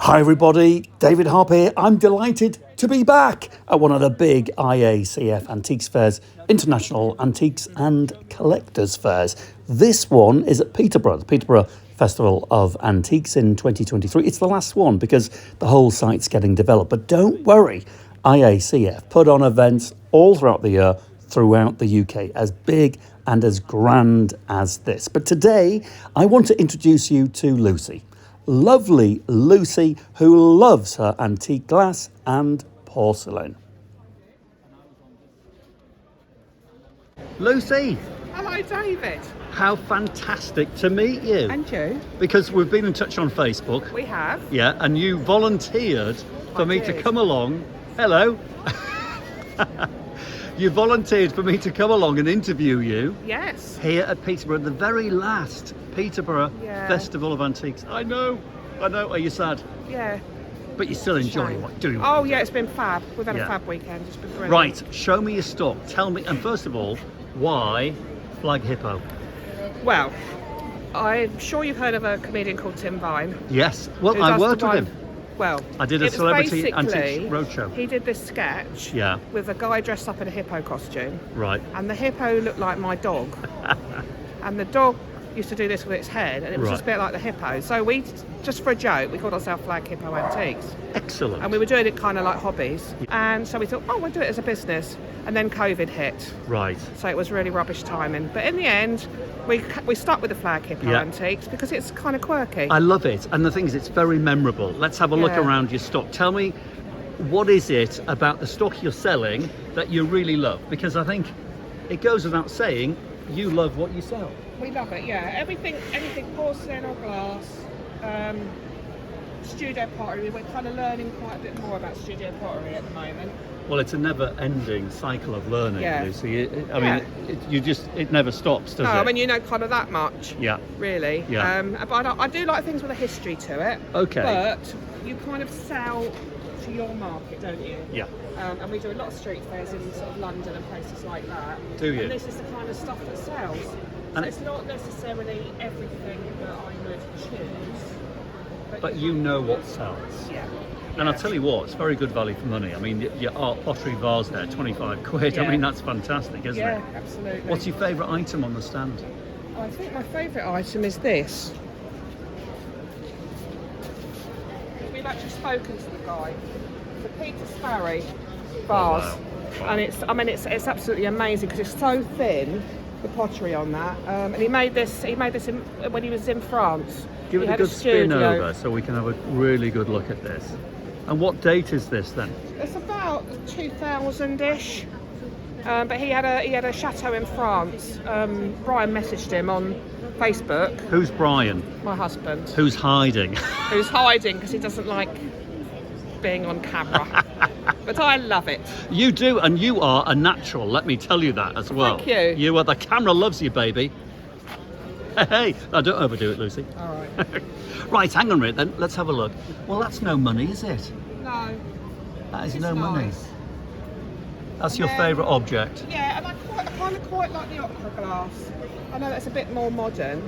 Hi everybody, David Harper here. I'm delighted to be back at one of the big IACF Antiques Fairs, International Antiques and Collectors Fairs. This one is at Peterborough, the Peterborough Festival of Antiques in 2023. It's the last one because the whole site's getting developed. But don't worry, IACF put on events all throughout the year, throughout the UK, as big and as grand as this. But today, I want to introduce you to Lucy. Lovely Lucy, who loves her antique glass and porcelain. Lucy! Hello, David. How fantastic to meet you. And you? Because we've been in touch on Facebook. We have. Yeah, and you volunteered for me to come along. Hello. You volunteered for me to come along and interview you. Yes. Here at Peterborough, the very last Peterborough Festival of Antiques. I know. Are you sad? Yeah. But you still enjoy doing Oh, yeah, it's been fab. We've had a fab weekend. It's been brilliant. Right, show me your stock. Tell me, and first of all, why Flaghippo? Well, I'm sure you've heard of a comedian called Tim Vine. Yes. Well, I worked with him. Well, I did a celebrity antiques roadshow. He did this sketch with a guy dressed up in a hippo costume. Right. And the hippo looked like my dog. And the dog used to do this with its head, and it was just a bit like the hippo. So we, just for a joke, we called ourselves Flaghippo Antiques. Excellent. And we were doing it kind of like hobbies. And so we thought, oh, we'll do it as a business. And then COVID hit. Right. So it was really rubbish timing. But in the end, we stuck with the Flaghippo Antiques because it's kind of quirky. I love it. And the thing is, it's very memorable. Let's have a look around your stock. Tell me, what is it about the stock you're selling that you really love? Because I think it goes without saying, you love what you sell. We love it, yeah. Anything porcelain or glass, studio pottery. We're kind of learning quite a bit more about studio pottery at the moment. Well, it's a never-ending cycle of learning, Lucy. I mean, it never stops, does it? No, I mean, you know kind of that much. Yeah. Really. Yeah. But I do like things with a history to it. Okay. But you kind of sell to your market, don't you? Yeah. And we do a lot of street fairs in sort of London and places like that. Do you? And this is the kind of stuff that sells. And so it's not necessarily everything that I would choose. But you know what sells. Yeah. And I'll tell you what, it's very good value for money. I mean, your art pottery vase there, 25 quid. Yeah. I mean, that's fantastic, isn't it? Yeah, absolutely. What's your favourite item on the stand? I think my favourite item is this. We've actually spoken to the guy. The Peter Sparry vase. Wow. And it's absolutely amazing because it's so thin, the pottery on that. And he made this when he was in France. Give it a good spin over so we can have a really good look at this. And what date is this then? It's about 2000-ish. But he had a chateau in France. Brian messaged him on Facebook. Who's Brian? My husband. Who's hiding? Who's hiding because he doesn't like being on camera. But I love it. You do, and you are a natural, let me tell you that as well. Thank you. You are, the camera loves you, baby. Hey, I don't overdo it, Lucy. All right. Right, hang on a minute then, let's have a look. Well, that's no money, is it? No. That is It's no money. nice. That's your favourite object? Yeah, and I kind of quite like the opera glass. I know that's a bit more modern,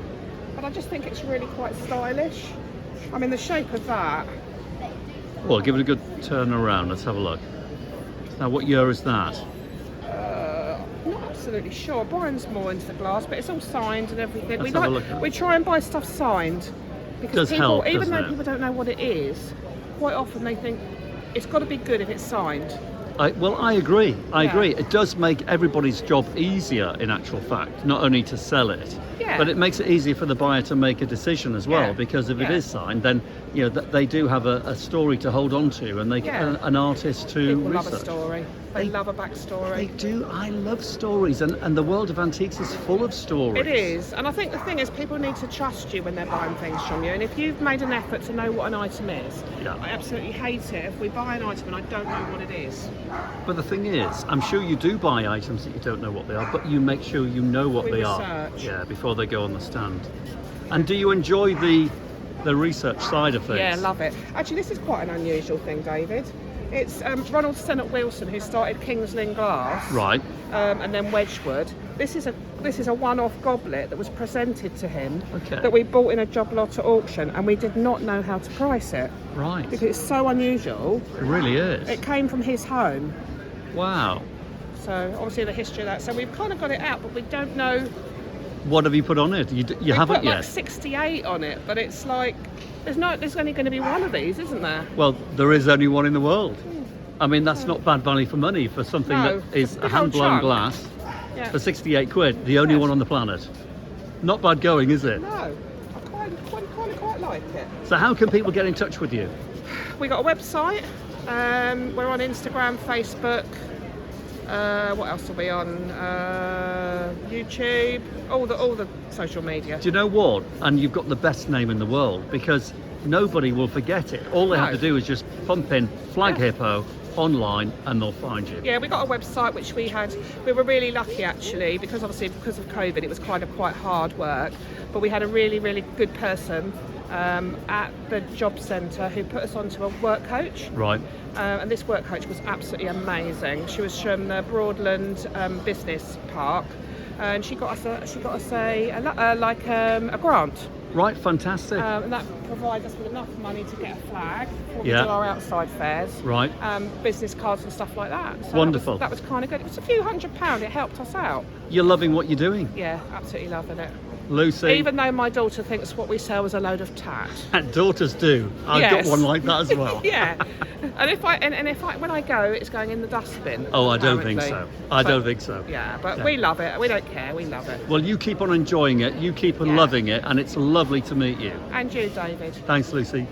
but I just think it's really quite stylish. I mean, the shape of that. Well, give it a good turn around, let's have a look. Now, what year is that? I'm not absolutely sure. Brian's more into the glass, but it's all signed and everything. Let's have a look. We try and buy stuff signed because Does help, even though doesn't it? people don't know what it is, quite often they think it's got to be good if it's signed. I agree. I agree. It does make everybody's job easier, in actual fact, not only to sell it, but it makes it easier for the buyer to make a decision as well. Because if it is signed, then they do have a story to hold on to, and they an artist to People research. love a story. They love a backstory. They do. I love stories, and the world of antiques is full of stories. It is, and I think the thing is, people need to trust you when they're buying things from you. And if you've made an effort to know what an item is, I absolutely hate it if we buy an item and I don't know what it is. But the thing is, I'm sure you do buy items that you don't know what they are, but you make sure you know what they are. Yeah, before they go on the stand. And do you enjoy the research side of things? Yeah, love it. Actually, this is quite an unusual thing, David. It's Ronald Sennett Wilson who started King's Lynn Glass. Right. And then Wedgwood. This is a one-off goblet that was presented to him, Okay. that we bought in a job lot at auction, and we did not know how to price it Right. because it's so unusual. It really is. It came from his home, Wow. so obviously the history of that. So we've kind of got it out, but we don't know. What have you put on it? You We haven't put yet? like 68 on it, but it's like there's only going to be one of these, isn't there? Well, there is only one in the world. I mean, that's not bad value for money for something No, that is it's a a big old hand-blown chunk. glass Yeah. for 68 quid, the only Yes. one on the planet. Not bad going, is it? No, I quite like it. So how can people get in touch with you? We got a website. We're on Instagram, Facebook. What else are we on? YouTube. All the social media. Do you know what? And you've got the best name in the world because nobody will forget it. All they have No. to do is just pump in Flaghippo online and they'll find you. Yeah, we got a website which we were really lucky actually, because obviously because of COVID it was kind of quite hard work, but we had a really, really good person at the job centre who put us onto a work coach. Right. And this work coach was absolutely amazing. She was from the Broadland Business Park, and she got us a grant. Right, fantastic. And that provides us with enough money to get a flag when we Yeah. do our outside fairs, Right. business cards and stuff like that. So Wonderful. That was kind of good. It was a few £100. It helped us out. You're loving what you're doing. Yeah, absolutely loving it. Lucy. Even though my daughter thinks what we sell is a load of tat. Daughters do. I've Yes. got one like that as well. Yeah. And if I when I go, it's going in the dustbin. Oh, I don't think so. apparently. I But- don't think so. Yeah, but Yeah. we love it. We don't care. We love it. Well, you keep on enjoying it. You keep on Yeah. loving it. And it's lovely to meet you. And you, David. Thanks, Lucy.